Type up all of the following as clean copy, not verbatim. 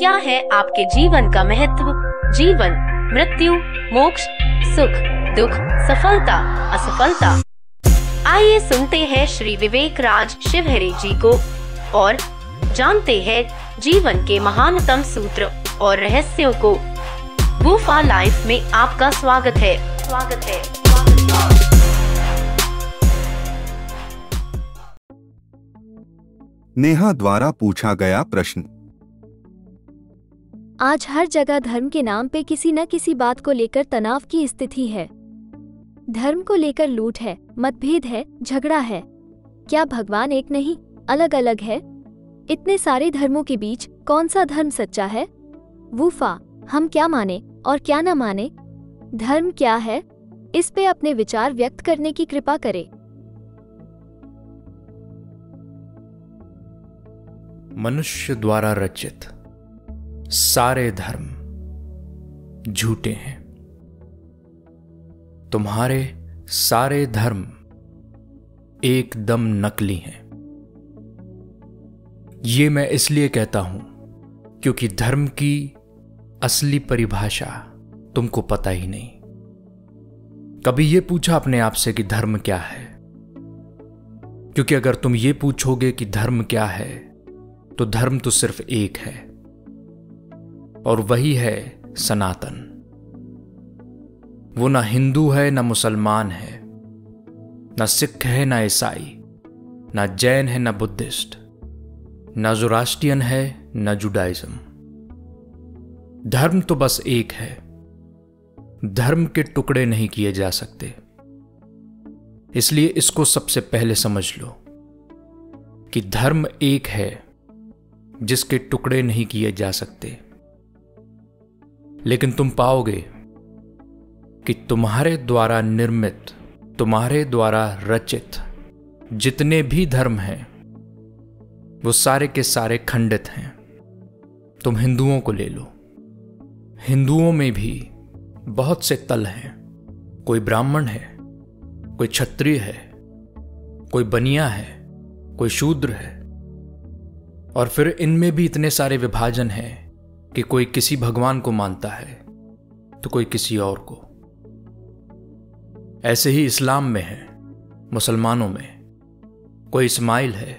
क्या है आपके जीवन का महत्व? जीवन, मृत्यु, मोक्ष, सुख, दुख, सफलता, असफलता। आइए सुनते हैं श्री विवेक राज शिवहरे जी को और जानते हैं जीवन के महानतम सूत्र और रहस्यों को। वूफा लाइफ में आपका स्वागत है। नेहा द्वारा पूछा गया प्रश्न। आज हर जगह धर्म के नाम पे किसी न किसी बात को लेकर तनाव की स्थिति है। धर्म को लेकर लूट है, मतभेद है, झगड़ा है। क्या भगवान एक नहीं, अलग अलग है? इतने सारे धर्मों के बीच कौन सा धर्म सच्चा है? वूफा, हम क्या माने और क्या न माने? धर्म क्या है? इस पे अपने विचार व्यक्त करने की कृपा करें। मनुष्य द्वारा रचित सारे धर्म झूठे हैं। तुम्हारे सारे धर्म एकदम नकली हैं। ये मैं इसलिए कहता हूं क्योंकि धर्म की असली परिभाषा तुमको पता ही नहीं। कभी ये पूछा अपने आप से कि धर्म क्या है? क्योंकि अगर तुम ये पूछोगे कि धर्म क्या है तो धर्म तो सिर्फ एक है और वही है सनातन। वो ना हिंदू है, ना मुसलमान है, ना सिख है, ना ईसाई, ना जैन है, ना बुद्धिस्ट, ना ज़ोरास्ट्रियन है, ना जुडाइज्म। धर्म तो बस एक है। धर्म के टुकड़े नहीं किए जा सकते। इसलिए इसको सबसे पहले समझ लो कि धर्म एक है जिसके टुकड़े नहीं किए जा सकते। लेकिन तुम पाओगे कि तुम्हारे द्वारा निर्मित, तुम्हारे द्वारा रचित जितने भी धर्म हैं वो सारे के सारे खंडित हैं। तुम हिंदुओं को ले लो। हिंदुओं में भी बहुत से तल हैं। कोई ब्राह्मण है, कोई क्षत्रिय है, कोई बनिया है, कोई शूद्र है। और फिर इनमें भी इतने सारे विभाजन हैं कि कोई किसी भगवान को मानता है तो कोई किसी और को। ऐसे ही इस्लाम में है, मुसलमानों में कोई इस्माइल है,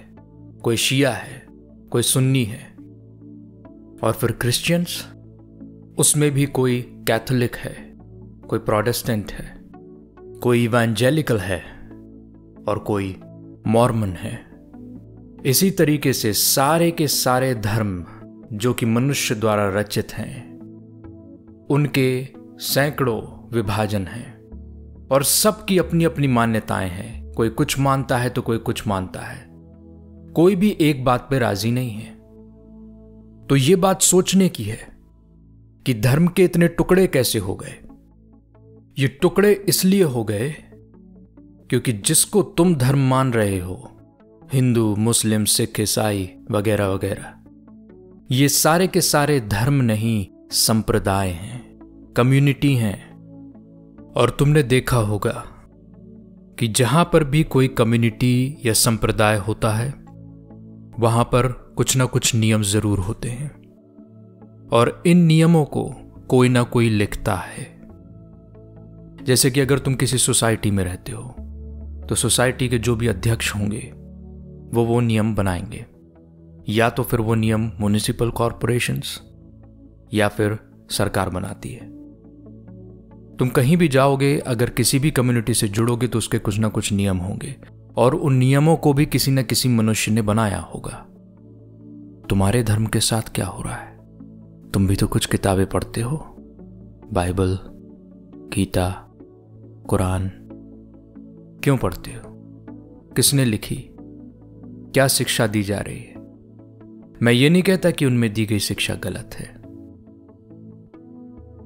कोई शिया है, कोई सुन्नी है। और फिर क्रिश्चियंस, उसमें भी कोई कैथोलिक है, कोई प्रोटेस्टेंट है, कोई इवेंजेलिकल है और कोई मॉर्मन है। इसी तरीके से सारे के सारे धर्म जो कि मनुष्य द्वारा रचित हैं उनके सैकड़ों विभाजन हैं और सबकी अपनी अपनी मान्यताएं हैं। कोई कुछ मानता है तो कोई कुछ मानता है। कोई भी एक बात पे राजी नहीं है। तो ये बात सोचने की है कि धर्म के इतने टुकड़े कैसे हो गए। ये टुकड़े इसलिए हो गए क्योंकि जिसको तुम धर्म मान रहे हो, हिंदू, मुस्लिम, सिख, ईसाई वगैरह वगैरह, ये सारे के सारे धर्म नहीं, संप्रदाय हैं, कम्युनिटी हैं। और तुमने देखा होगा कि जहां पर भी कोई कम्युनिटी या संप्रदाय होता है वहां पर कुछ ना कुछ नियम जरूर होते हैं और इन नियमों को कोई ना कोई लिखता है। जैसे कि अगर तुम किसी सोसाइटी में रहते हो तो सोसाइटी के जो भी अध्यक्ष होंगे वो नियम बनाएंगे। या तो फिर वो नियम म्युनिसिपल कॉरपोरेशंस या फिर सरकार बनाती है। तुम कहीं भी जाओगे, अगर किसी भी कम्युनिटी से जुड़ोगे तो उसके कुछ ना कुछ नियम होंगे और उन नियमों को भी किसी न किसी मनुष्य ने बनाया होगा। तुम्हारे धर्म के साथ क्या हो रहा है? तुम भी तो कुछ किताबें पढ़ते हो, बाइबल, गीता, कुरान। क्यों पढ़ते हो? किसने लिखी? क्या शिक्षा दी जा रही है? मैं ये नहीं कहता कि उनमें दी गई शिक्षा गलत है,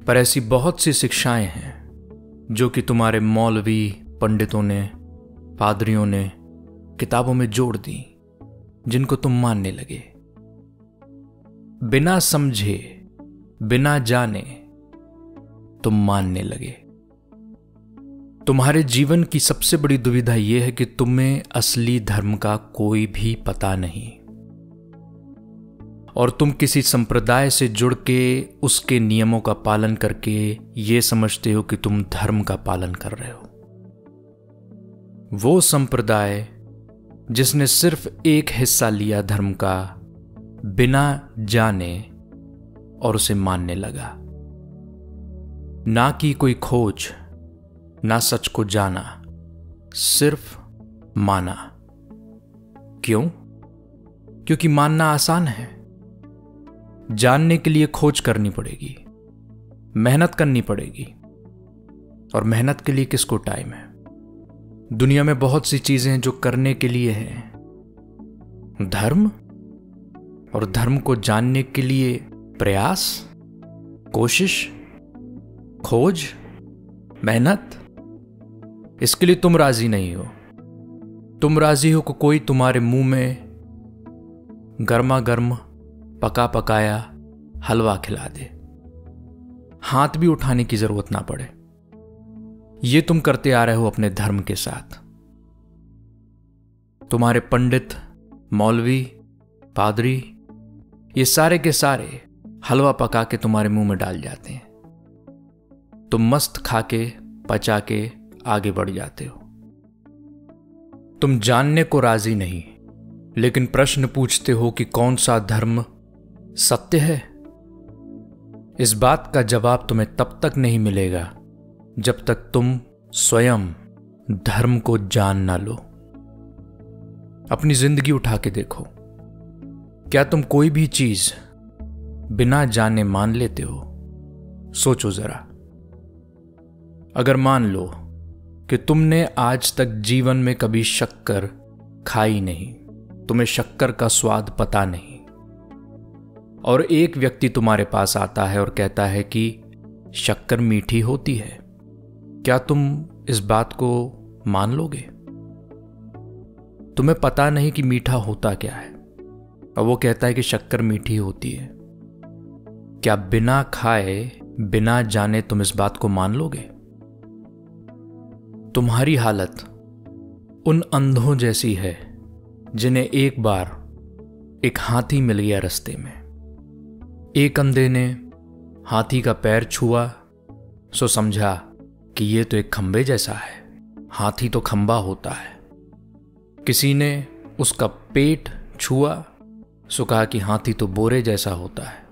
पर ऐसी बहुत सी शिक्षाएं हैं जो कि तुम्हारे मौलवी, पंडितों ने, पादरियों ने किताबों में जोड़ दी, जिनको तुम मानने लगे। बिना समझे, बिना जाने तुम मानने लगे। तुम्हारे जीवन की सबसे बड़ी दुविधा यह है कि तुम्हें असली धर्म का कोई भी पता नहीं और तुम किसी संप्रदाय से जुड़ के उसके नियमों का पालन करके ये समझते हो कि तुम धर्म का पालन कर रहे हो। वो संप्रदाय जिसने सिर्फ एक हिस्सा लिया धर्म का, बिना जाने और उसे मानने लगा, ना कि कोई खोज, ना सच को जाना, सिर्फ माना। क्यों? क्योंकि मानना आसान है, जानने के लिए खोज करनी पड़ेगी, मेहनत करनी पड़ेगी। और मेहनत के लिए किसको टाइम है? दुनिया में बहुत सी चीजें हैं जो करने के लिए हैं। धर्म और धर्म को जानने के लिए प्रयास, कोशिश, खोज, मेहनत, इसके लिए तुम राजी नहीं हो। तुम राजी हो कि कोई तुम्हारे मुंह में गर्मा गर्म पका पकाया हलवा खिला दे, हाथ भी उठाने की जरूरत ना पड़े। ये तुम करते आ रहे हो अपने धर्म के साथ। तुम्हारे पंडित, मौलवी, पादरी, ये सारे के सारे हलवा पका के तुम्हारे मुंह में डाल जाते हैं। तुम मस्त खा के पचा के आगे बढ़ जाते हो। तुम जानने को राजी नहीं, लेकिन प्रश्न पूछते हो कि कौन सा धर्म सत्य है। इस बात का जवाब तुम्हें तब तक नहीं मिलेगा जब तक तुम स्वयं धर्म को जान ना लो। अपनी जिंदगी उठा के देखो, क्या तुम कोई भी चीज बिना जाने मान लेते हो? सोचो जरा। अगर मान लो कि तुमने आज तक जीवन में कभी शक्कर खाई नहीं, तुम्हें शक्कर का स्वाद पता नहीं, और एक व्यक्ति तुम्हारे पास आता है और कहता है कि शक्कर मीठी होती है, क्या तुम इस बात को मान लोगे? तुम्हें पता नहीं कि मीठा होता क्या है, और वो कहता है कि शक्कर मीठी होती है। क्या बिना खाए, बिना जाने तुम इस बात को मान लोगे? तुम्हारी हालत उन अंधों जैसी है जिन्हें एक बार एक हाथी मिल गया रास्ते में। एक अंधे ने हाथी का पैर छुआ, सो समझा कि ये तो एक खंबे जैसा है, हाथी तो खंबा होता है। किसी ने उसका पेट छुआ, सो कहा कि हाथी तो बोरे जैसा होता है,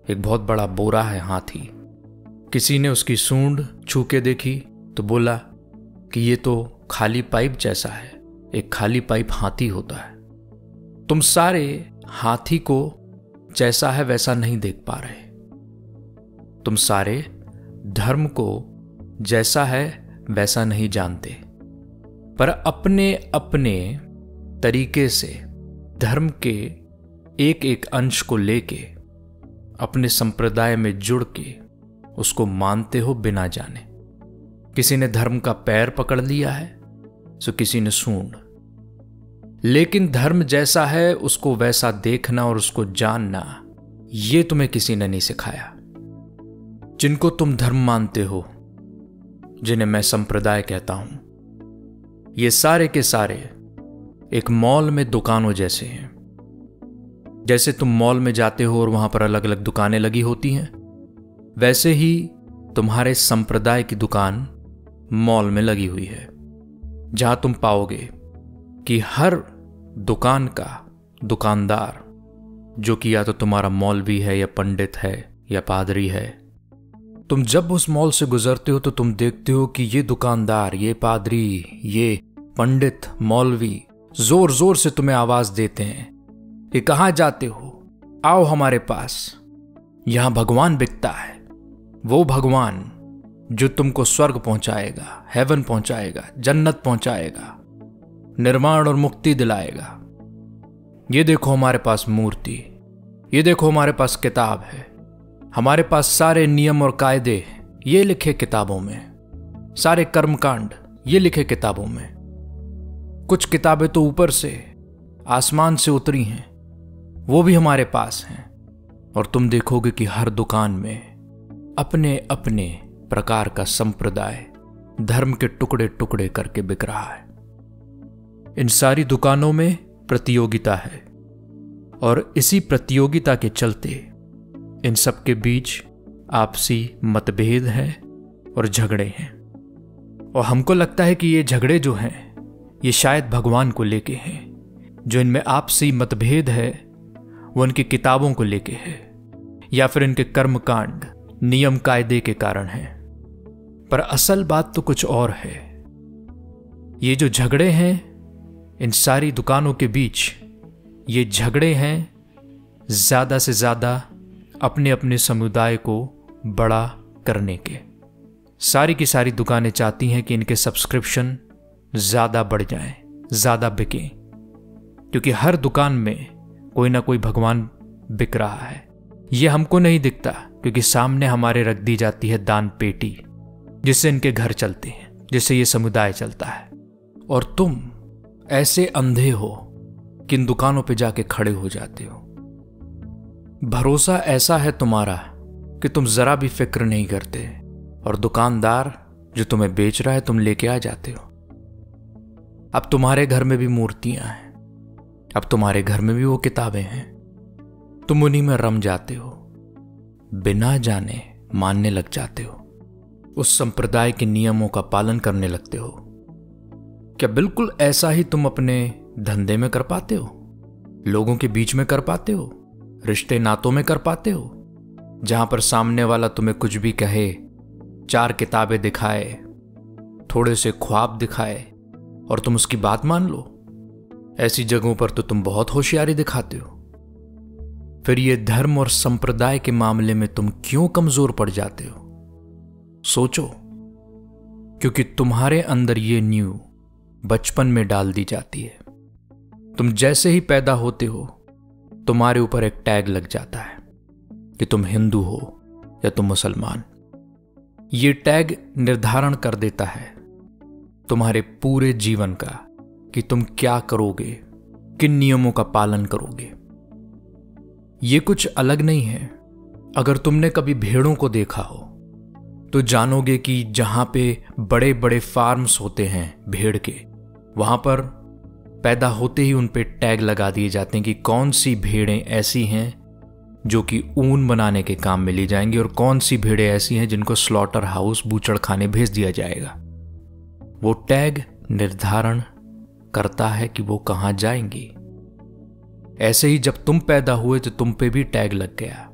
एक बहुत बड़ा बोरा है हाथी। किसी ने उसकी सूंड छू के देखी तो बोला कि ये तो खाली पाइप जैसा है, एक खाली पाइप हाथी होता है। तुम सारे हाथी को जैसा है वैसा नहीं देख पा रहे। तुम सारे धर्म को जैसा है वैसा नहीं जानते, पर अपने अपने तरीके से धर्म के एक एक अंश को लेके अपने संप्रदाय में जुड़ के उसको मानते हो बिना जाने। किसी ने धर्म का पैर पकड़ लिया है, सो किसी ने सूंड। लेकिन धर्म जैसा है उसको वैसा देखना और उसको जानना, ये तुम्हें किसी ने नहीं सिखाया। जिनको तुम धर्म मानते हो, जिन्हें मैं संप्रदाय कहता हूं, ये सारे के सारे एक मॉल में दुकानों जैसे हैं। जैसे तुम मॉल में जाते हो और वहां पर अलग अलग दुकानें लगी होती हैं, वैसे ही तुम्हारे संप्रदाय की दुकान मॉल में लगी हुई है, जहां तुम पाओगे कि हर दुकान का दुकानदार, जो कि या तो तुम्हारा मौलवी है या पंडित है या पादरी है, तुम जब उस मॉल से गुजरते हो तो तुम देखते हो कि ये दुकानदार, ये पादरी, ये पंडित, मौलवी जोर जोर से तुम्हें आवाज देते हैं कि कहां जाते हो, आओ हमारे पास, यहां भगवान बिकता है। वो भगवान जो तुमको स्वर्ग पहुंचाएगा, हेवन पहुंचाएगा, जन्नत पहुंचाएगा, निर्माण और मुक्ति दिलाएगा। ये देखो हमारे पास मूर्ति, ये देखो हमारे पास किताब है, हमारे पास सारे नियम और कायदे ये लिखे किताबों में, सारे कर्मकांड ये लिखे किताबों में। कुछ किताबें तो ऊपर से आसमान से उतरी हैं, वो भी हमारे पास हैं। और तुम देखोगे कि हर दुकान में अपने अपने प्रकार का संप्रदाय धर्म के टुकड़े टुकड़े करके बिक रहा है। इन सारी दुकानों में प्रतियोगिता है, और इसी प्रतियोगिता के चलते इन सब के बीच आपसी मतभेद हैं और झगड़े हैं। और हमको लगता है कि ये झगड़े जो हैं ये शायद भगवान को लेके हैं। जो इनमें आपसी मतभेद है वो इनकी किताबों को लेके है या फिर इनके कर्मकांड नियम कायदे के कारण है। पर असल बात तो कुछ और है। ये जो झगड़े हैं इन सारी दुकानों के बीच, ये झगड़े हैं ज्यादा से ज्यादा अपने अपने समुदाय को बड़ा करने के। सारी की सारी दुकानें चाहती हैं कि इनके सब्सक्रिप्शन ज्यादा बढ़ जाएं, ज्यादा बिकें, क्योंकि हर दुकान में कोई ना कोई भगवान बिक रहा है। यह हमको नहीं दिखता क्योंकि सामने हमारे रख दी जाती है दान पेटी, जिससे इनके घर चलते हैं, जिससे ये समुदाय चलता है। और तुम ऐसे अंधे हो कि इन दुकानों पे जाके खड़े हो जाते हो। भरोसा ऐसा है तुम्हारा कि तुम जरा भी फिक्र नहीं करते, और दुकानदार जो तुम्हें बेच रहा है तुम लेके आ जाते हो। अब तुम्हारे घर में भी मूर्तियां हैं, अब तुम्हारे घर में भी वो किताबें हैं, तुम उन्हीं में रम जाते हो, बिना जाने मानने लग जाते हो, उस संप्रदाय के नियमों का पालन करने लगते हो। क्या बिल्कुल ऐसा ही तुम अपने धंधे में कर पाते हो, लोगों के बीच में कर पाते हो, रिश्ते नातों में कर पाते हो, जहां पर सामने वाला तुम्हें कुछ भी कहे, 4 किताबें दिखाए, थोड़े से ख्वाब दिखाए और तुम उसकी बात मान लो? ऐसी जगहों पर तो तुम बहुत होशियारी दिखाते हो। फिर ये धर्म और संप्रदाय के मामले में तुम क्यों कमजोर पड़ जाते हो? सोचो, क्योंकि तुम्हारे अंदर ये नींव बचपन में डाल दी जाती है। तुम जैसे ही पैदा होते हो तुम्हारे ऊपर एक टैग लग जाता है कि तुम हिंदू हो या तुम मुसलमान। ये टैग निर्धारण कर देता है तुम्हारे पूरे जीवन का कि तुम क्या करोगे, किन नियमों का पालन करोगे। ये कुछ अलग नहीं है। अगर तुमने कभी भेड़ों को देखा हो तो जानोगे कि जहां पे बड़े बड़े फार्म्स होते हैं भेड़ के, वहां पर पैदा होते ही उन पे टैग लगा दिए जाते हैं कि कौन सी भेड़ें ऐसी हैं जो कि ऊन बनाने के काम में ली जाएंगी और कौन सी भेड़ें ऐसी हैं जिनको स्लॉटर हाउस बूचड़ खाने भेज दिया जाएगा। वो टैग निर्धारण करता है कि वो कहां जाएंगी। ऐसे ही जब तुम पैदा हुए तो तुम पे भी टैग लग गया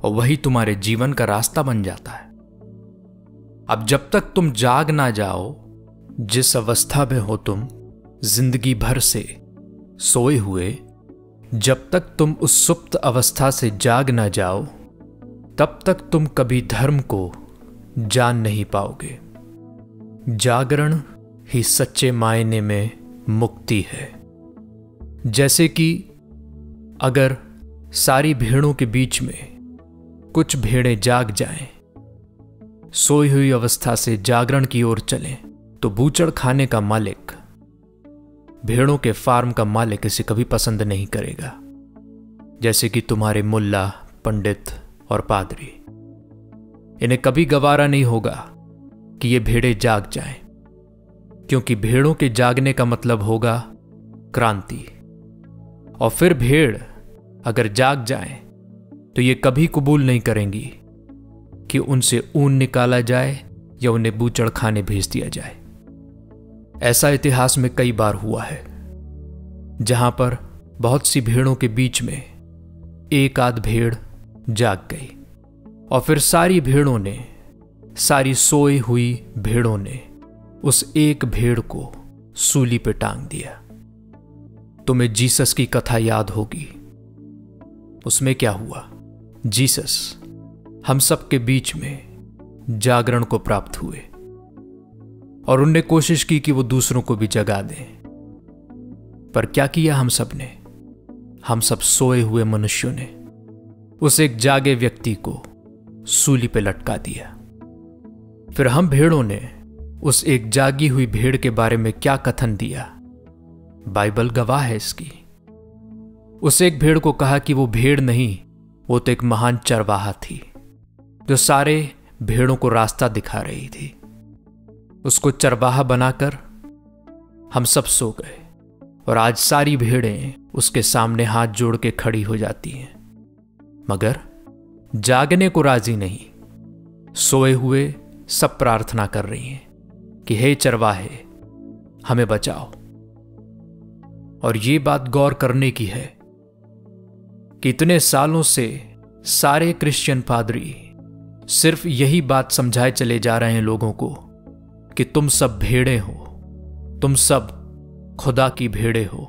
और वही तुम्हारे जीवन का रास्ता बन जाता है। अब जब तक तुम जाग ना जाओ, जिस अवस्था में हो तुम जिंदगी भर से सोए हुए, जब तक तुम उस सुप्त अवस्था से जाग ना जाओ, तब तक तुम कभी धर्म को जान नहीं पाओगे। जागरण ही सच्चे मायने में मुक्ति है। जैसे कि अगर सारी भेड़ों के बीच में कुछ भेड़ें जाग जाएं, सोई हुई अवस्था से जागरण की ओर चलें, तो बूचड़ खाने का मालिक, भेड़ों के फार्म का मालिक इसे कभी पसंद नहीं करेगा। जैसे कि तुम्हारे मुल्ला, पंडित और पादरी, इन्हें कभी गवारा नहीं होगा कि ये भेड़ें जाग जाएं, क्योंकि भेड़ों के जागने का मतलब होगा क्रांति। और फिर भेड़ अगर जाग जाएं तो ये कभी कबूल नहीं करेंगी कि उनसे ऊन निकाला जाए या उन्हें बूचड़ खाने भेज दिया जाए। ऐसा इतिहास में कई बार हुआ है जहां पर बहुत सी भेड़ों के बीच में एक आध भेड़ जाग गई और फिर सारी भेड़ों ने, सारी सोई हुई भेड़ों ने उस एक भेड़ को सूली पे टांग दिया। तुम्हें जीसस की कथा याद होगी। उसमें क्या हुआ? जीसस हम सब के बीच में जागरण को प्राप्त हुए और उनने कोशिश की कि वो दूसरों को भी जगा दें। पर क्या किया हम सब ने? हम सब सोए हुए मनुष्यों ने उस एक जागे व्यक्ति को सूली पे लटका दिया। फिर हम भेड़ों ने उस एक जागी हुई भेड़ के बारे में क्या कथन दिया? बाइबल गवाह है इसकी। उस एक भेड़ को कहा कि वो भेड़ नहीं, वो तो एक महान चरवाहा थी जो सारे भेड़ों को रास्ता दिखा रही थी। उसको चरवाहा बनाकर हम सब सो गए और आज सारी भेड़ें उसके सामने हाथ जोड़ के खड़ी हो जाती हैं, मगर जागने को राजी नहीं। सोए हुए सब प्रार्थना कर रही हैं कि हे चरवाहे, हमें बचाओ। और ये बात गौर करने की है कि इतने सालों से सारे क्रिश्चियन पादरी सिर्फ यही बात समझाए चले जा रहे हैं लोगों को कि तुम सब भेड़े हो, तुम सब खुदा की भेड़े हो,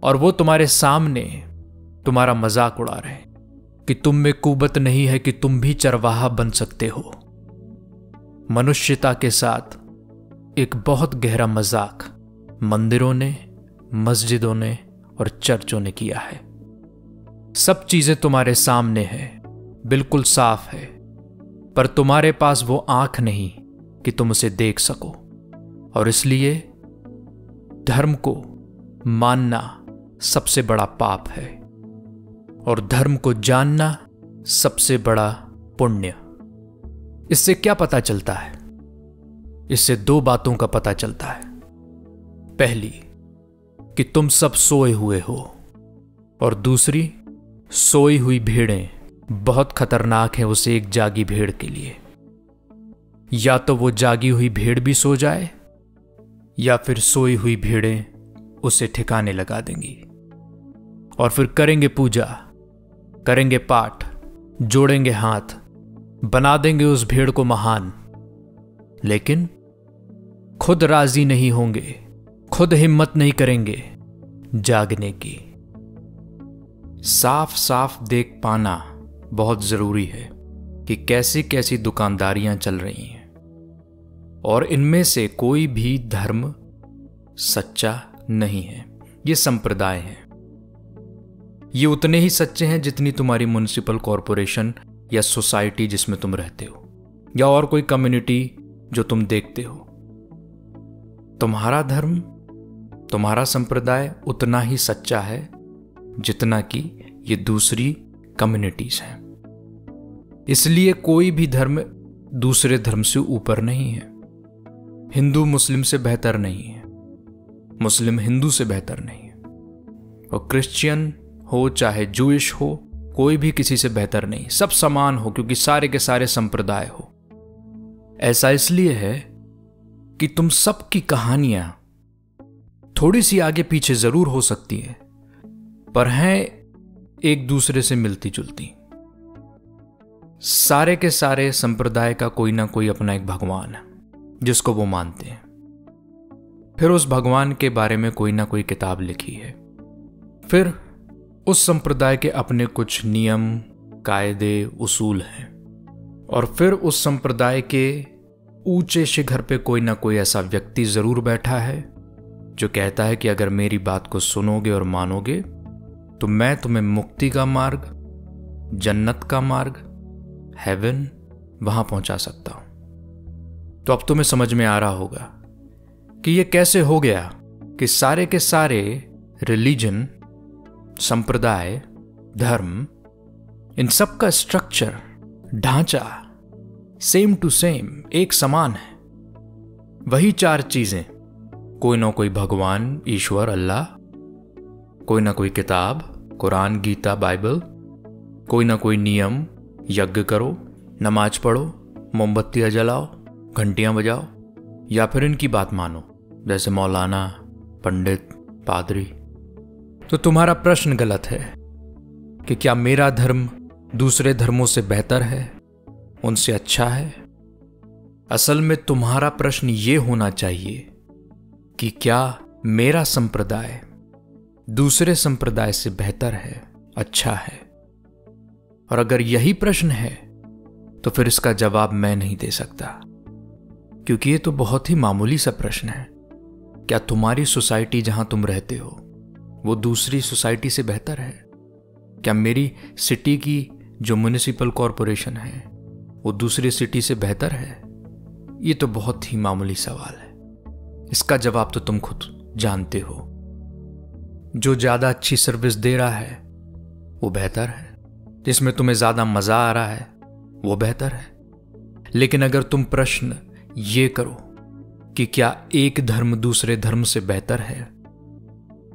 और वो तुम्हारे सामने तुम्हारा मजाक उड़ा रहे हैं कि तुम में कुव्वत नहीं है कि तुम भी चरवाहा बन सकते हो। मनुष्यता के साथ एक बहुत गहरा मजाक मंदिरों ने, मस्जिदों ने और चर्चों ने किया है। सब चीजें तुम्हारे सामने हैं, बिल्कुल साफ है, पर तुम्हारे पास वो आंख नहीं कि तुम उसे देख सको। और इसलिए धर्म को मानना सबसे बड़ा पाप है और धर्म को जानना सबसे बड़ा पुण्य। इससे क्या पता चलता है? इससे दो बातों का पता चलता है। पहली, कि तुम सब सोए हुए हो, और दूसरी, सोई हुई भेड़ें बहुत खतरनाक है उस एक जागी भेड़ के लिए। या तो वो जागी हुई भेड़ भी सो जाए, या फिर सोई हुई भेड़ें उसे ठिकाने लगा देंगी और फिर करेंगे पूजा, करेंगे पाठ, जोड़ेंगे हाथ, बना देंगे उस भेड़ को महान, लेकिन खुद राजी नहीं होंगे, खुद हिम्मत नहीं करेंगे जागने की। साफ साफ देख पाना बहुत जरूरी है कि कैसी कैसी दुकानदारियां चल रही हैं, और इनमें से कोई भी धर्म सच्चा नहीं है। ये संप्रदाय हैं, ये उतने ही सच्चे हैं जितनी तुम्हारी म्युनिसिपल कॉरपोरेशन या सोसाइटी जिसमें तुम रहते हो, या और कोई कम्युनिटी जो तुम देखते हो। तुम्हारा धर्म, तुम्हारा संप्रदाय उतना ही सच्चा है जितना कि ये दूसरी कम्युनिटीज हैं। इसलिए कोई भी धर्म दूसरे धर्म से ऊपर नहीं है। हिंदू मुस्लिम से बेहतर नहीं है, मुस्लिम हिंदू से बेहतर नहीं है, और क्रिश्चियन हो चाहे जूइश हो, कोई भी किसी से बेहतर नहीं। सब समान हो, क्योंकि सारे के सारे संप्रदाय हो। ऐसा इसलिए है कि तुम सब की कहानियां थोड़ी सी आगे पीछे जरूर हो सकती हैं, पर हैं एक दूसरे से मिलती जुलती। सारे के सारे संप्रदाय का कोई ना कोई अपना एक भगवान है जिसको वो मानते हैं। फिर उस भगवान के बारे में कोई ना कोई किताब लिखी है। फिर उस संप्रदाय के अपने कुछ नियम, कायदे, उसूल हैं, और फिर उस संप्रदाय के ऊंचे शिखर पे कोई ना कोई ऐसा व्यक्ति जरूर बैठा है जो कहता है कि अगर मेरी बात को सुनोगे और मानोगे तो मैं तुम्हें मुक्ति का मार्ग, जन्नत का मार्ग, हेवन, वहां पहुंचा सकता हूं। तो अब तुम्हें समझ में आ रहा होगा कि यह कैसे हो गया कि सारे के सारे रिलीजन, संप्रदाय, धर्म, इन सब का स्ट्रक्चर, ढांचा सेम टू सेम, एक समान है। वही चार चीजें, कोई ना कोई भगवान, ईश्वर, अल्लाह, कोई ना कोई किताब, कुरान, गीता, बाइबल, कोई ना कोई नियम, यज्ञ करो, नमाज पढ़ो, मोमबत्तियां जलाओ, घंटियां बजाओ, या फिर इनकी बात मानो, जैसे मौलाना, पंडित, पादरी। तो तुम्हारा प्रश्न गलत है कि क्या मेरा धर्म दूसरे धर्मों से बेहतर है, उनसे अच्छा है। असल में तुम्हारा प्रश्न यह होना चाहिए कि क्या मेरा संप्रदाय दूसरे संप्रदाय से बेहतर है, अच्छा है। और अगर यही प्रश्न है तो फिर इसका जवाब मैं नहीं दे सकता, क्योंकि ये तो बहुत ही मामूली सा प्रश्न है। क्या तुम्हारी सोसाइटी जहां तुम रहते हो वो दूसरी सोसाइटी से बेहतर है? क्या मेरी सिटी की जो म्युनिसिपल कॉरपोरेशन है वो दूसरी सिटी से बेहतर है? ये तो बहुत ही मामूली सवाल है। इसका जवाब तो तुम खुद जानते हो। जो ज्यादा अच्छी सर्विस दे रहा है वो बेहतर है, जिसमें तुम्हें ज्यादा मजा आ रहा है वो बेहतर है। लेकिन अगर तुम प्रश्न ये करो कि क्या एक धर्म दूसरे धर्म से बेहतर है,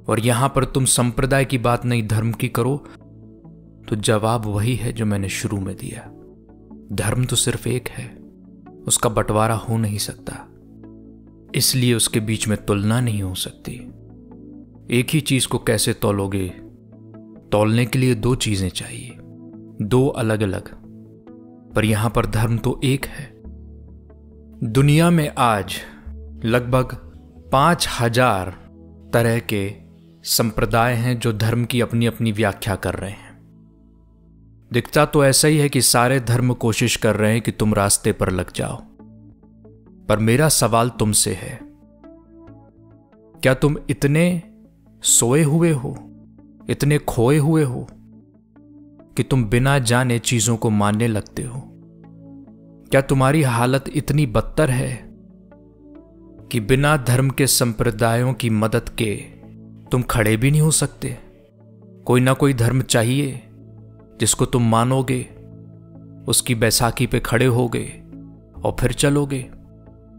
और यहां पर तुम संप्रदाय की बात नहीं धर्म की करो, तो जवाब वही है जो मैंने शुरू में दिया। धर्म तो सिर्फ एक है, उसका बंटवारा हो नहीं सकता, इसलिए उसके बीच में तुलना नहीं हो सकती। एक ही चीज को कैसे तौलोगे? तौलने के लिए दो चीजें चाहिए, दो अलग अलग, पर यहां पर धर्म तो एक है। दुनिया में आज लगभग 5000 तरह के संप्रदाय हैं जो धर्म की अपनी अपनी व्याख्या कर रहे हैं। दिखता तो ऐसा ही है कि सारे धर्म कोशिश कर रहे हैं कि तुम रास्ते पर लग जाओ, पर मेरा सवाल तुमसे है, क्या तुम इतने सोए हुए हो, इतने खोए हुए हो कि तुम बिना जाने चीजों को मानने लगते हो? क्या तुम्हारी हालत इतनी बदतर है कि बिना धर्म के संप्रदायों की मदद के तुम खड़े भी नहीं हो सकते? कोई ना कोई धर्म चाहिए जिसको तुम मानोगे, उसकी बैसाखी पे खड़े होगे और फिर चलोगे।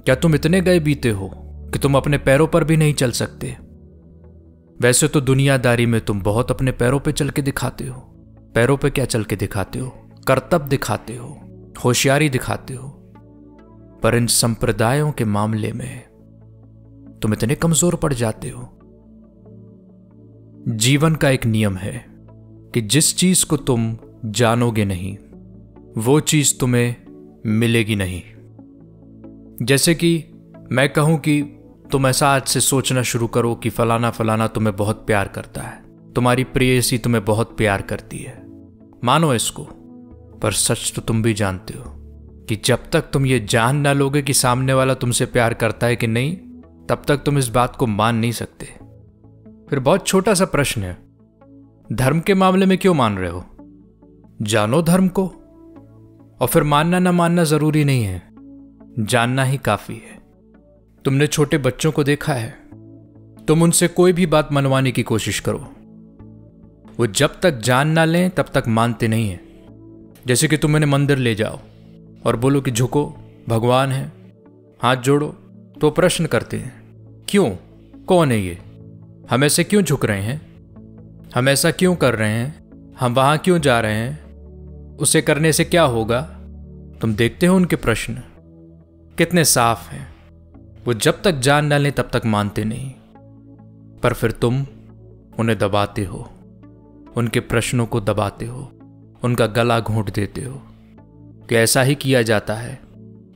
क्या तुम इतने गए बीते हो कि तुम अपने पैरों पर भी नहीं चल सकते? वैसे तो दुनियादारी में तुम बहुत अपने पैरों पे चल के दिखाते हो। पैरों पे क्या चल के दिखाते हो? कर्तव्य दिखाते हो, होशियारी दिखाते हो, पर इन संप्रदायों के मामले में तुम इतने कमजोर पड़ जाते हो। जीवन का एक नियम है कि जिस चीज को तुम जानोगे नहीं, वो चीज तुम्हें मिलेगी नहीं। जैसे कि मैं कहूं कि तुम ऐसा आज से सोचना शुरू करो कि फलाना फलाना तुम्हें बहुत प्यार करता है, तुम्हारी प्रेयसी तुम्हें बहुत प्यार करती है, मानो इसको, पर सच तो तुम भी जानते हो कि जब तक तुम ये जान ना लोगे कि सामने वाला तुमसे प्यार करता है कि नहीं, तब तक तुम इस बात को मान नहीं सकते। फिर बहुत छोटा सा प्रश्न है, धर्म के मामले में क्यों मान रहे हो? जानो धर्म को, और फिर मानना ना मानना जरूरी नहीं है, जानना ही काफी है। तुमने छोटे बच्चों को देखा है, तुम उनसे कोई भी बात मनवाने की कोशिश करो, वो जब तक जान ना लें तब तक मानते नहीं हैं। जैसे कि तुम उन्हें मंदिर ले जाओ और बोलो कि झुको, भगवान है, हाथ जोड़ो, तो प्रश्न करते हैं, क्यों? कौन है ये? हम ऐसे क्यों झुक रहे हैं? हम ऐसा क्यों कर रहे हैं? हम वहां क्यों जा रहे हैं? उसे करने से क्या होगा? तुम देखते हो उनके प्रश्न कितने साफ हैं। वो जब तक जान ना लें तब तक मानते नहीं, पर फिर तुम उन्हें दबाते हो, उनके प्रश्नों को दबाते हो, उनका गला घोंट देते हो कि ऐसा ही किया जाता है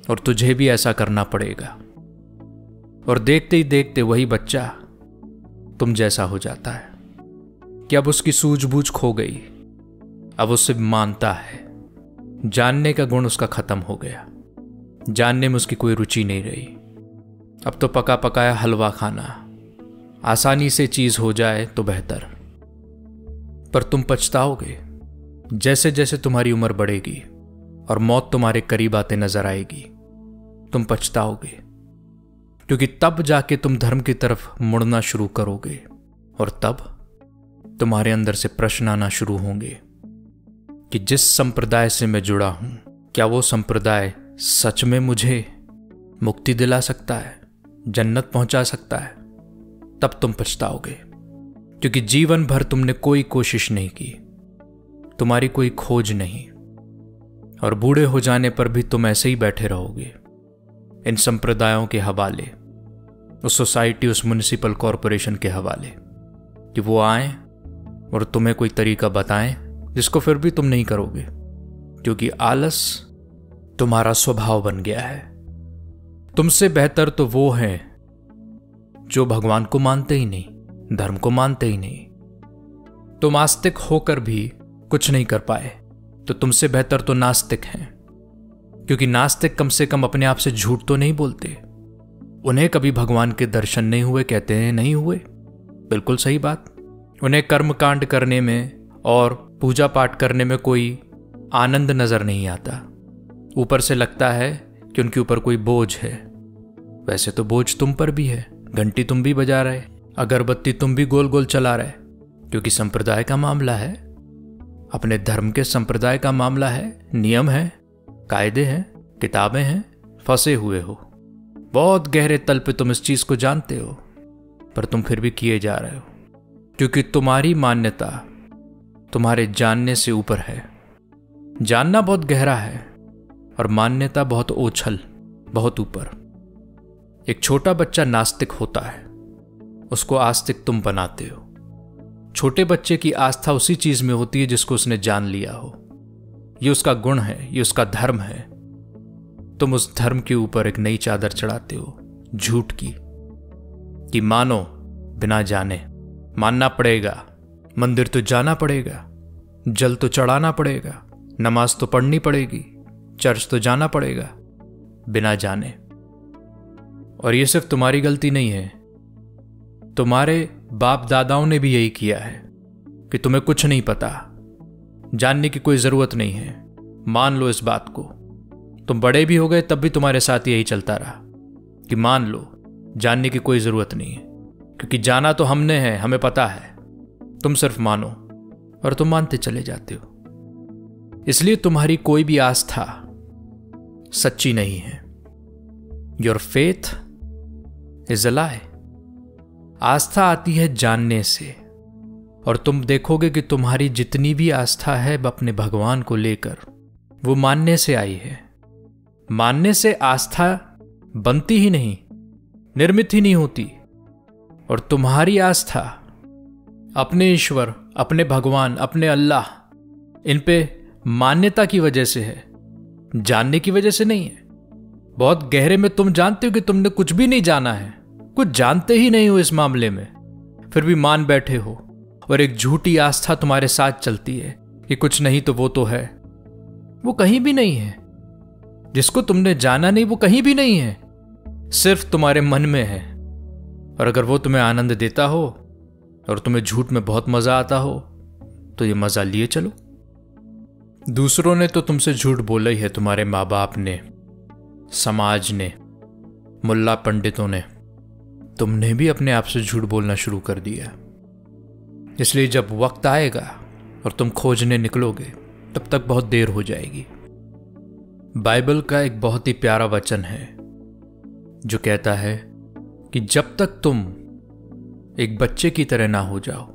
और तुझे भी ऐसा करना पड़ेगा। और देखते ही देखते वही बच्चा तुम जैसा हो जाता है कि अब उसकी सूझबूझ खो गई, अब उससे मानता है, जानने का गुण उसका खत्म हो गया, जानने में उसकी कोई रुचि नहीं रही। अब तो पका पकाया हलवा खाना, आसानी से चीज हो जाए तो बेहतर। पर तुम पछताओगे जैसे जैसे तुम्हारी उम्र बढ़ेगी और मौत तुम्हारे करीब आते नजर आएगी, तुम पछताओगे, क्योंकि तब जाके तुम धर्म की तरफ मुड़ना शुरू करोगे और तब तुम्हारे अंदर से प्रश्न आना शुरू होंगे कि जिस संप्रदाय से मैं जुड़ा हूं, क्या वो संप्रदाय सच में मुझे मुक्ति दिला सकता है, जन्नत पहुंचा सकता है? तब तुम पछताओगे, क्योंकि जीवन भर तुमने कोई कोशिश नहीं की, तुम्हारी कोई खोज नहीं, और बूढ़े हो जाने पर भी तुम ऐसे ही बैठे रहोगे इन संप्रदायों के हवाले, उस सोसाइटी, उस म्युनिसिपल कॉरपोरेशन के हवाले, कि वो आए और तुम्हें कोई तरीका बताएं जिसको फिर भी तुम नहीं करोगे, क्योंकि आलस तुम्हारा स्वभाव बन गया है। तुमसे बेहतर तो वो हैं जो भगवान को मानते ही नहीं, धर्म को मानते ही नहीं। तुम आस्तिक होकर भी कुछ नहीं कर पाए, तो तुमसे बेहतर तो नास्तिक हैं, क्योंकि नास्तिक कम से कम अपने आप से झूठ तो नहीं बोलते। उन्हें कभी भगवान के दर्शन नहीं हुए, कहते हैं नहीं हुए, बिल्कुल सही बात। उन्हें कर्म कांड करने में और पूजा पाठ करने में कोई आनंद नजर नहीं आता, ऊपर से लगता है कि उनके ऊपर कोई बोझ है। वैसे तो बोझ तुम पर भी है, घंटी तुम भी बजा रहे, अगरबत्ती तुम भी गोल गोल चला रहे, क्योंकि संप्रदाय का मामला है, अपने धर्म के संप्रदाय का मामला है, नियम है, कायदे हैं, किताबें हैं, फंसे हुए हो। बहुत गहरे तल पे तुम इस चीज को जानते हो, पर तुम फिर भी किए जा रहे हो। क्योंकि तुम्हारी मान्यता तुम्हारे जानने से ऊपर है। जानना बहुत गहरा है और मान्यता बहुत ओछल, बहुत ऊपर। एक छोटा बच्चा नास्तिक होता है, उसको आस्तिक तुम बनाते हो। छोटे बच्चे की आस्था उसी चीज में होती है जिसको उसने जान लिया हो। ये उसका गुण है, ये उसका धर्म है। तुम उस धर्म के ऊपर एक नई चादर चढ़ाते हो, झूठ की, कि मानो बिना जाने। मानना पड़ेगा, मंदिर तो जाना पड़ेगा, जल तो चढ़ाना पड़ेगा, नमाज तो पढ़नी पड़ेगी, चर्च तो जाना पड़ेगा, बिना जाने। और ये सिर्फ तुम्हारी गलती नहीं है, तुम्हारे बाप दादाओं ने भी यही किया है कि तुम्हें कुछ नहीं पता, जानने की कोई जरूरत नहीं है। मान लो इस बात को। तुम बड़े भी हो गए तब भी तुम्हारे साथ यही चलता रहा कि मान लो, जानने की कोई जरूरत नहीं है, क्योंकि जाना तो हमने है, हमें पता है। तुम सिर्फ मानो, और तुम मानते चले जाते हो। इसलिए तुम्हारी कोई भी आस्था सच्ची नहीं है। योर फेथ इज अ लाई। आस्था आती है जानने से, और तुम देखोगे कि तुम्हारी जितनी भी आस्था है अपने भगवान को लेकर, वो मानने से आई है। मानने से आस्था बनती ही नहीं, निर्मित ही नहीं होती। और तुम्हारी आस्था अपने ईश्वर, अपने भगवान, अपने अल्लाह, इन पे मान्यता की वजह से है, जानने की वजह से नहीं है। बहुत गहरे में तुम जानते हो कि तुमने कुछ भी नहीं जाना है, कुछ जानते ही नहीं हो इस मामले में, फिर भी मान बैठे हो। और एक झूठी आस्था तुम्हारे साथ चलती है कि कुछ नहीं तो वो तो है। वो कहीं भी नहीं है। जिसको तुमने जाना नहीं वो कहीं भी नहीं है, सिर्फ तुम्हारे मन में है। और अगर वो तुम्हें आनंद देता हो और तुम्हें झूठ में बहुत मजा आता हो तो ये मजा लिए चलो। दूसरों ने तो तुमसे झूठ बोला ही है, तुम्हारे माँ बाप ने, समाज ने, मुल्ला पंडितों ने। तुमने भी अपने आप से झूठ बोलना शुरू कर दिया। इसलिए जब वक्त आएगा और तुम खोजने निकलोगे तब तक बहुत देर हो जाएगी। बाइबल का एक बहुत ही प्यारा वचन है जो कहता है कि जब तक तुम एक बच्चे की तरह ना हो जाओ,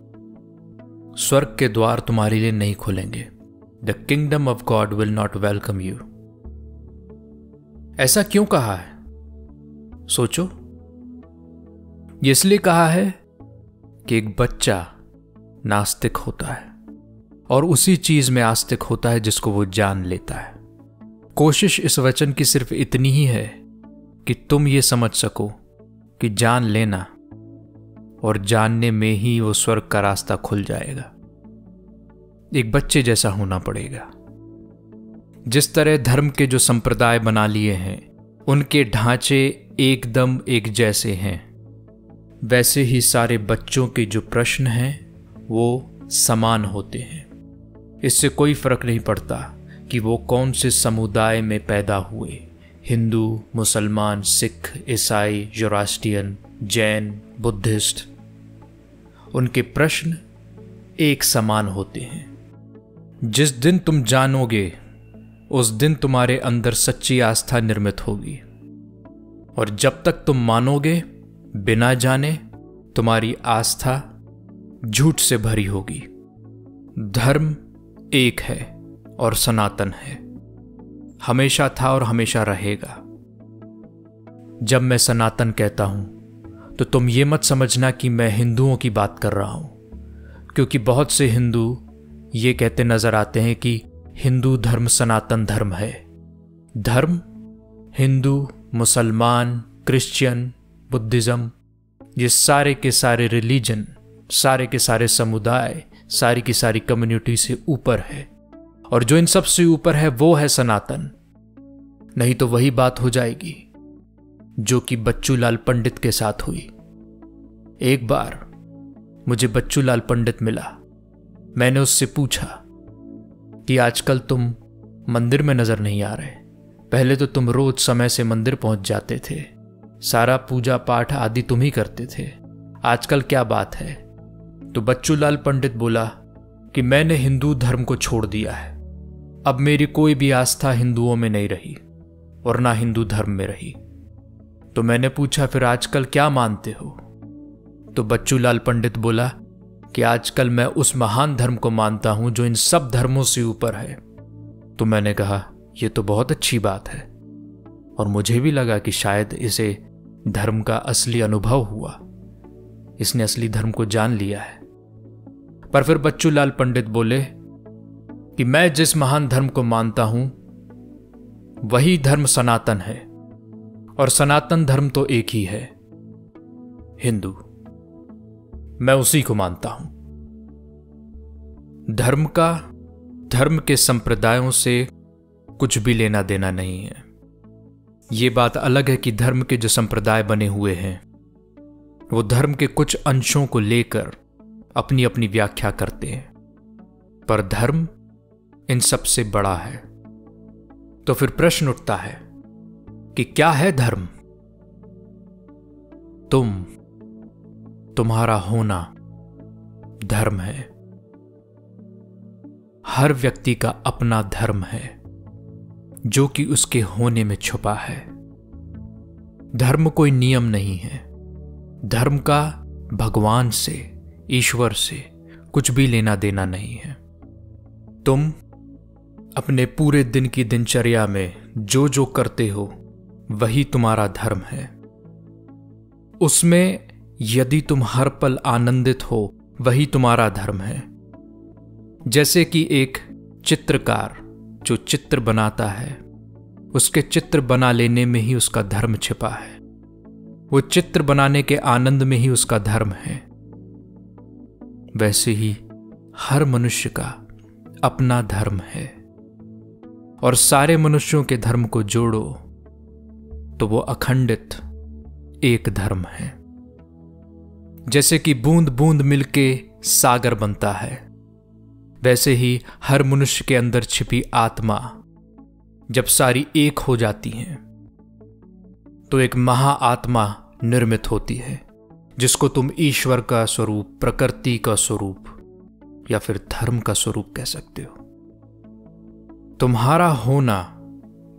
स्वर्ग के द्वार तुम्हारे लिए नहीं खुलेंगे। The kingdom of God will not welcome you. ऐसा क्यों कहा है? सोचो। ये इसलिए कहा है कि एक बच्चा नास्तिक होता है और उसी चीज में आस्तिक होता है जिसको वो जान लेता है। कोशिश इस वचन की सिर्फ इतनी ही है कि तुम ये समझ सको कि जान लेना और जानने में ही वो स्वर्ग का रास्ता खुल जाएगा। एक बच्चे जैसा होना पड़ेगा। जिस तरह धर्म के जो संप्रदाय बना लिए हैं उनके ढांचे एकदम एक जैसे हैं, वैसे ही सारे बच्चों के जो प्रश्न हैं वो समान होते हैं। इससे कोई फर्क नहीं पड़ता कि वो कौन से समुदाय में पैदा हुए, हिंदू, मुसलमान, सिख, ईसाई, ज़ोरास्ट्रियन, जैन, बुद्धिस्ट। उनके प्रश्न एक समान होते हैं। जिस दिन तुम जानोगे उस दिन तुम्हारे अंदर सच्ची आस्था निर्मित होगी, और जब तक तुम मानोगे बिना जाने तुम्हारी आस्था झूठ से भरी होगी। धर्म एक है और सनातन है, हमेशा था और हमेशा रहेगा। जब मैं सनातन कहता हूं तो तुम ये मत समझना कि मैं हिंदुओं की बात कर रहा हूं, क्योंकि बहुत से हिंदू ये कहते नजर आते हैं कि हिंदू धर्म सनातन धर्म है। धर्म हिंदू, मुसलमान, क्रिश्चियन, बुद्धिज्म, ये सारे के सारे रिलीजन, सारे के सारे समुदाय, सारी की सारी कम्युनिटी से ऊपर है, और जो इन सब से ऊपर है वो है सनातन। नहीं तो वही बात हो जाएगी जो कि बच्चूलाल पंडित के साथ हुई। एक बार मुझे बच्चूलाल पंडित मिला। मैंने उससे पूछा कि आजकल तुम मंदिर में नजर नहीं आ रहे, पहले तो तुम रोज समय से मंदिर पहुंच जाते थे, सारा पूजा पाठ आदि तुम ही करते थे, आजकल क्या बात है? तो बच्चूलाल पंडित बोला कि मैंने हिंदू धर्म को छोड़ दिया है, अब मेरी कोई भी आस्था हिंदुओं में नहीं रही और ना हिंदू धर्म में रही। तो मैंने पूछा फिर आजकल क्या मानते हो? तो बच्चूलाल पंडित बोला कि आजकल मैं उस महान धर्म को मानता हूं जो इन सब धर्मों से ऊपर है। तो मैंने कहा, यह तो बहुत अच्छी बात है, और मुझे भी लगा कि शायद इसे धर्म का असली अनुभव हुआ, इसने असली धर्म को जान लिया है। पर फिर बच्चू लाल पंडित बोले कि मैं जिस महान धर्म को मानता हूं वही धर्म सनातन है, और सनातन धर्म तो एक ही है, हिंदू। मैं उसी को मानता हूं। धर्म का धर्म के संप्रदायों से कुछ भी लेना देना नहीं है। यह बात अलग है कि धर्म के जो संप्रदाय बने हुए हैं वो धर्म के कुछ अंशों को लेकर अपनी अपनी व्याख्या करते हैं, पर धर्म इन सबसे बड़ा है। तो फिर प्रश्न उठता है कि क्या है धर्म? तुम्हारा होना धर्म है। हर व्यक्ति का अपना धर्म है जो कि उसके होने में छुपा है। धर्म कोई नियम नहीं है। धर्म का भगवान से, ईश्वर से कुछ भी लेना देना नहीं है। तुम अपने पूरे दिन की दिनचर्या में जो जो करते हो वही तुम्हारा धर्म है। उसमें यदि तुम हर पल आनंदित हो वही तुम्हारा धर्म है। जैसे कि एक चित्रकार जो चित्र बनाता है, उसके चित्र बना लेने में ही उसका धर्म छिपा है। वो चित्र बनाने के आनंद में ही उसका धर्म है। वैसे ही हर मनुष्य का अपना धर्म है, और सारे मनुष्यों के धर्म को जोड़ो तो वो अखंडित एक धर्म है। जैसे कि बूंद बूंद मिलके सागर बनता है, वैसे ही हर मनुष्य के अंदर छिपी आत्मा जब सारी एक हो जाती हैं तो एक महाआत्मा निर्मित होती है, जिसको तुम ईश्वर का स्वरूप, प्रकृति का स्वरूप या फिर धर्म का स्वरूप कह सकते हो। तुम्हारा होना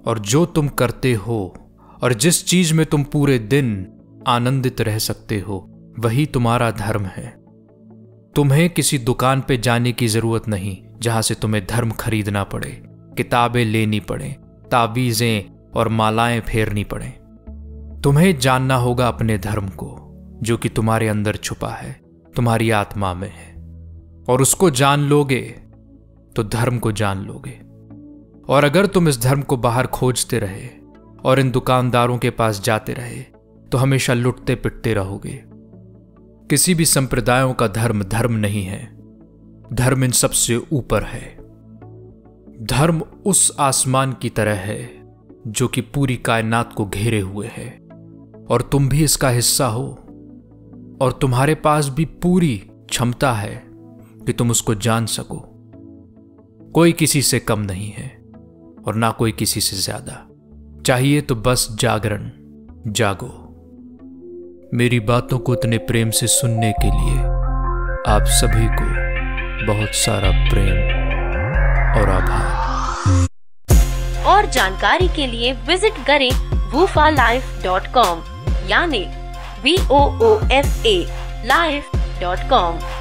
और जो तुम करते हो और जिस चीज में तुम पूरे दिन आनंदित रह सकते हो वही तुम्हारा धर्म है। तुम्हें किसी दुकान पे जाने की जरूरत नहीं जहां से तुम्हें धर्म खरीदना पड़े, किताबें लेनी पड़े, ताबीजें और मालाएं फेरनी पड़े। तुम्हें जानना होगा अपने धर्म को जो कि तुम्हारे अंदर छुपा है, तुम्हारी आत्मा में है, और उसको जान लोगे तो धर्म को जान लोगे। और अगर तुम इस धर्म को बाहर खोजते रहे और इन दुकानदारों के पास जाते रहे तो हमेशा लुटते पिटते रहोगे। किसी भी संप्रदायों का धर्म धर्म नहीं है। धर्म इन सबसे ऊपर है। धर्म उस आसमान की तरह है जो कि पूरी कायनात को घेरे हुए है, और तुम भी इसका हिस्सा हो, और तुम्हारे पास भी पूरी क्षमता है कि तुम उसको जान सको। कोई किसी से कम नहीं है और ना कोई किसी से ज्यादा। चाहिए तो बस जागरण, जागो। मेरी बातों को इतने प्रेम से सुनने के लिए आप सभी को बहुत सारा प्रेम और आभार। और जानकारी के लिए विजिट करें woofalife.com यानी WOOFA life.com।